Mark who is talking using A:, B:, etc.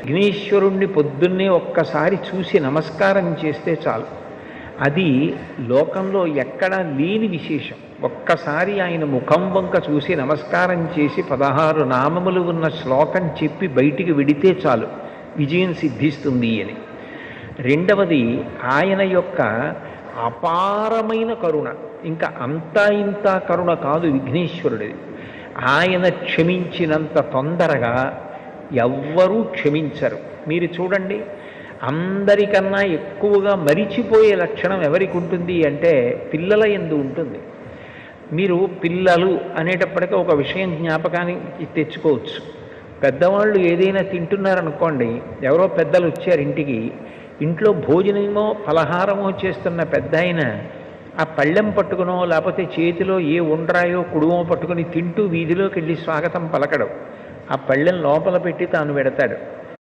A: విఘ్నేశ్వరుణ్ణి పొద్దున్నే ఒక్కసారి చూసి నమస్కారం చేస్తే చాలు. అది లోకంలో ఎక్కడా లేని విశేషం. ఒక్కసారి ఆయన ముఖం వంక చూసి నమస్కారం చేసి 16 నామములు ఉన్న శ్లోకం చెప్పి బయటికి వెడితే చాలు విజయం సిద్ధిస్తుంది అని. రెండవది ఆయన యొక్క అపారమైన కరుణ. ఇంకా అంతా ఇంత కరుణ కాదు విఘ్నేశ్వరుడిది. ఆయన క్షమించినంత తొందరగా ఎవ్వరూ క్షమించరు. మీరు చూడండి, అందరికన్నా ఎక్కువగా మరిచిపోయే లక్షణం ఎవరికి ఉంటుంది అంటే పిల్లల యందు ఉంటుంది. మీరు పిల్లలు అనేటప్పటికీ ఒక విషయం జ్ఞాపకానికి తెచ్చుకోవచ్చు. పెద్దవాళ్ళు ఏదైనా తింటున్నారనుకోండి, ఎవరో పెద్దలు వచ్చారు ఇంటికి, ఇంట్లో భోజనమో ఫలహారమో చేస్తున్న పెద్ద ఆయన ఆ పళ్ళెం పట్టుకునో లేకపోతే చేతిలో ఏ ఉండ్రాయో కుడుమో పట్టుకుని తింటూ వీధిలోకి వెళ్ళి స్వాగతం పలకడం, ఆ పళ్ళెం లోపల పెట్టి తాను పెడతాడు.